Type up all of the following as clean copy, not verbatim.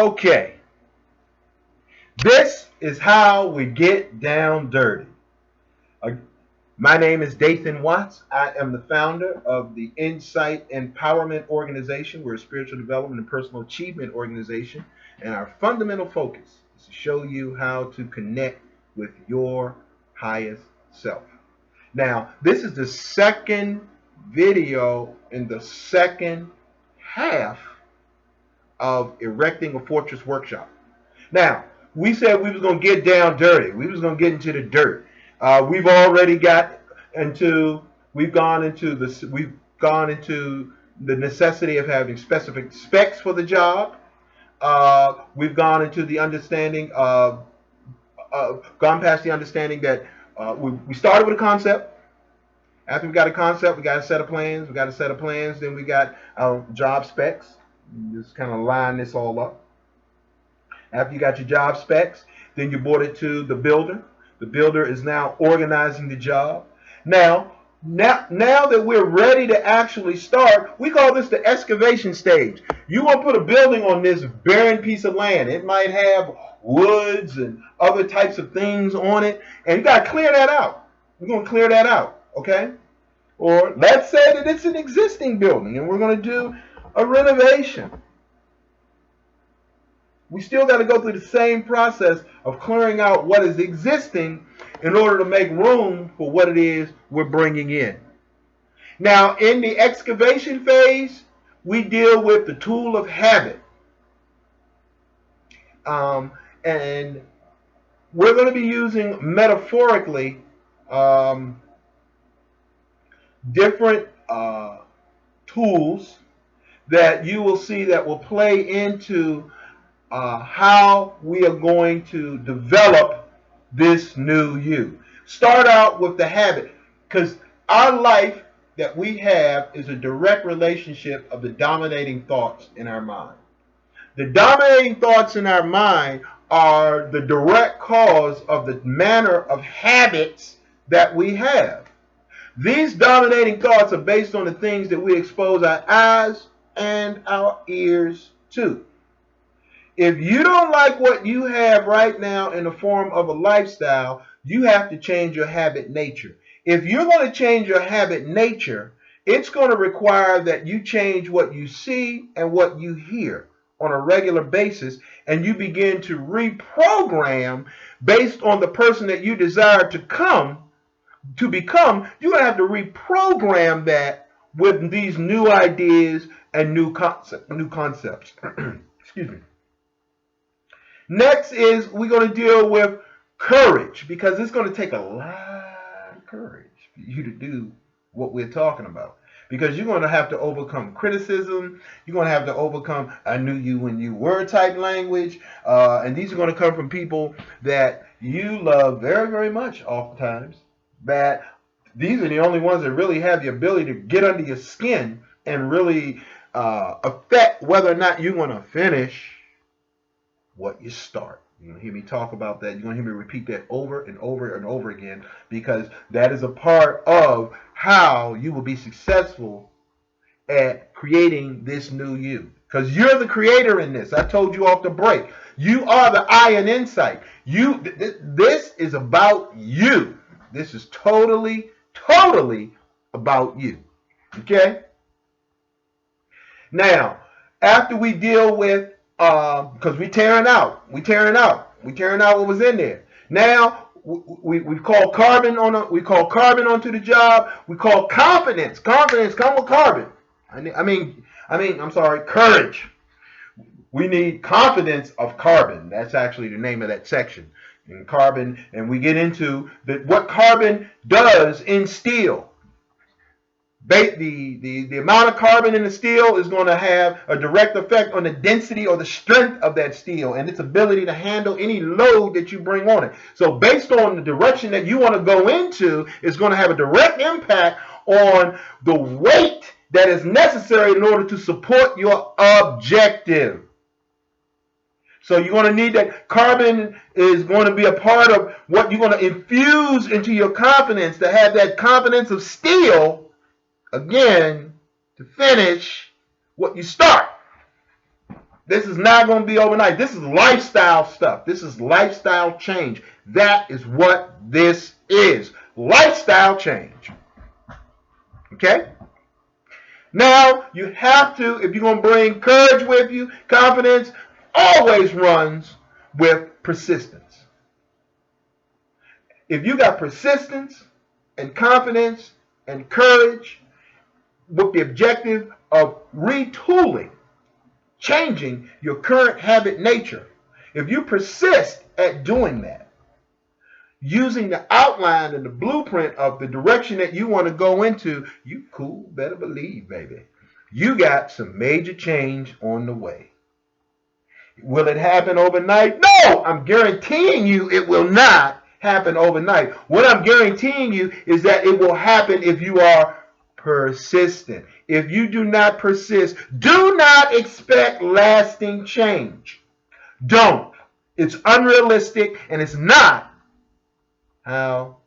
Okay, this is how we get down dirty. Uh, My name is Dathan Watts. I am the founder of the Insight Empowerment Organization. We're a spiritual development and personal achievement organization, and our fundamental focus is to show you how to connect with your highest self. Now, this is the second video in the second half of Erecting a Fortress Workshop. Now, we said we was going to get down dirty. We was going to get into the dirt. We've already got into, we've gone into the necessity of having specific specs for the job. We've gone into the understanding of, gone past the understanding that we started with a concept. After we got a concept, we got a set of plans. We got a set of plans. Then we got job specs. Just kind of line this all up. After you got your job specs, then you brought it to the builder. The builder is now organizing the job. Now that we're ready to actually start, we call this the excavation stage. You want to put a building on this barren piece of land. It might have woods and other types of things on it, and you got to clear that out. We're going to clear that out, okay? Or let's say that it's an existing building, and we're going to do a renovation. We still got to go through the same process of clearing out what is existing in order to make room for what it is we're bringing in. Now, in the excavation phase, we deal with the tool of habit. And we're going to be using metaphorically different tools that you will see that will play into how we are going to develop this new you. Start out with the habit, because our life that we have is a direct relationship of the dominating thoughts in our mind. The dominating thoughts in our mind are the direct cause of the manner of habits that we have. These dominating thoughts are based on the things that we expose our eyes and our ears to. If you don't like what you have right now in the form of a lifestyle, you have to change your habit nature. If you're going to change your habit nature, it's going to require that you change what you see and what you hear on a regular basis, and you begin to reprogram based on the person that you desire to become. You're going to have to reprogram that with these new ideas and new concepts. Excuse me. Next is we're going to deal with courage, because it's going to take a lot of courage for you to do what we're talking about. Because you're going to have to overcome criticism. You're going to have to overcome I knew you when you were type language. And these are going to come from people that you love very, very much oftentimes. That these are the only ones that really have the ability to get under your skin and really affect whether or not you're going to finish what you start. You're going to hear me talk about that. You're going to hear me repeat that over and over and over again, because that is a part of how you will be successful at creating this new you. Because you're the creator in this. I told you off the break. You are the I in insight. This is about you. This is totally about you. Okay? Now, after we deal with because we're tearing out what was in there. Now we call carbon onto the job. We call confidence come with carbon. I'm sorry, courage. We need confidence of carbon. That's actually the name of that section. And carbon, and we get into what carbon does in steel. The amount of carbon in the steel is going to have a direct effect on the density or the strength of that steel and its ability to handle any load that you bring on it. So based on the direction that you want to go into, it's going to have a direct impact on the weight that is necessary in order to support your objective. So you're going to need that. Carbon is going to be a part of what you're going to infuse into your confidence, to have that confidence of steel, again, to finish what you start. This is not going to be overnight. This is lifestyle stuff. This is lifestyle change. That is what this is. Lifestyle change. Okay? Now, you have to, if you're going to bring courage with you, confidence always runs with persistence. If you got persistence and confidence and courage with the objective of retooling, changing your current habit nature, if you persist at doing that, using the outline and the blueprint of the direction that you want to go into, you better believe, baby, you got some major change on the way. Will it happen overnight? No, I'm guaranteeing you it will not happen overnight. What I'm guaranteeing you is that it will happen if you are persistent. If you do not persist, do not expect lasting change. Don't. It's unrealistic, and it's not how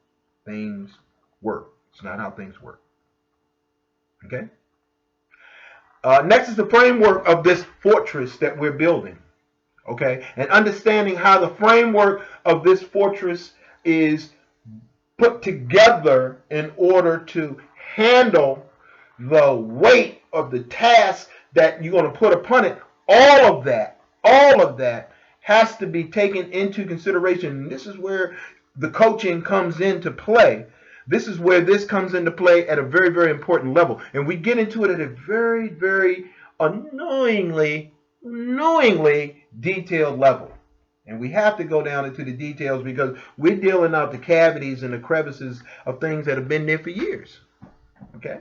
things work. It's not how things work. Okay? Next is the framework of this fortress that we're building. Okay? And understanding how the framework of this fortress is put together in order to handle the weight of the task that you're going to put upon it. All of that has to be taken into consideration. And this is where the coaching comes into play. This is where this comes into play at a very, very important level. And we get into it at a very, very annoyingly detailed level. And we have to go down into the details because we're dealing out the cavities and the crevices of things that have been there for years. Okay?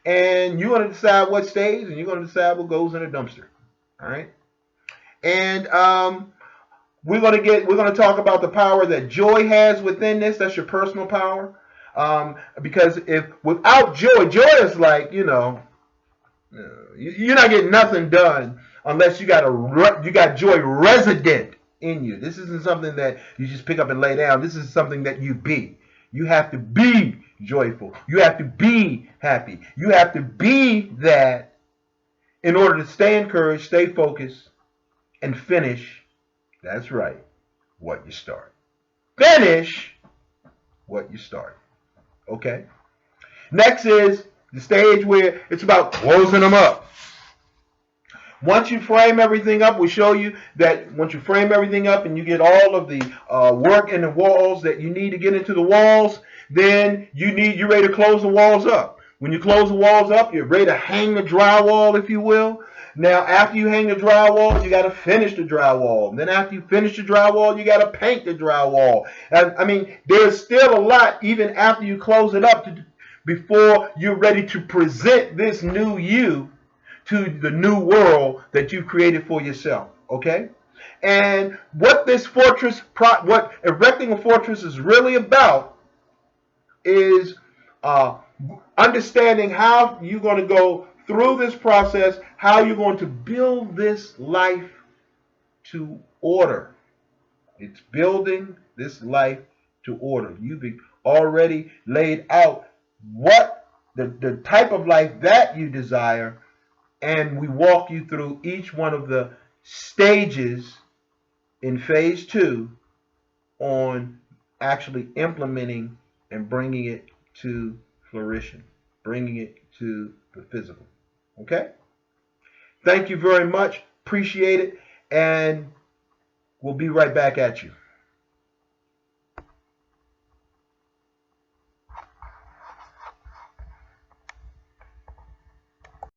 And you're going to decide what stays, and you're going to decide what goes in a dumpster. All right? And we're going to talk about the power that joy has within this. That's your personal power. Because if without joy is like, you're not getting nothing done unless you got joy resident in you. This isn't something that you just pick up and lay down. This is something that you be. You have to be joyful. You have to be happy. You have to be that in order to stay encouraged, stay focused, and finish. That's right. What you start. Finish what you start. Okay? Next is the stage where it's about closing them up. Once you frame everything up, we show you that once you frame everything up and you get all of the work in the walls that you need to get into the walls, then you're ready to close the walls up. When you close the walls up, you're ready to hang the drywall, if you will. Now, after you hang the drywall, you got to finish the drywall. And then after you finish the drywall, you got to paint the drywall. And, there's still a lot even after you close it up before you're ready to present this new you to the new world that you've created for yourself. Okay? And what this fortress, what erecting a fortress is really about is understanding how you're going to go through this process, how you're going to build this life to order. It's building this life to order. You've already laid out what the type of life that you desire, and we walk you through each one of the stages in phase 2 on actually implementing and bringing it to fruition, bringing it to the physical. Okay? Thank you very much. Appreciate it. And we'll be right back at you.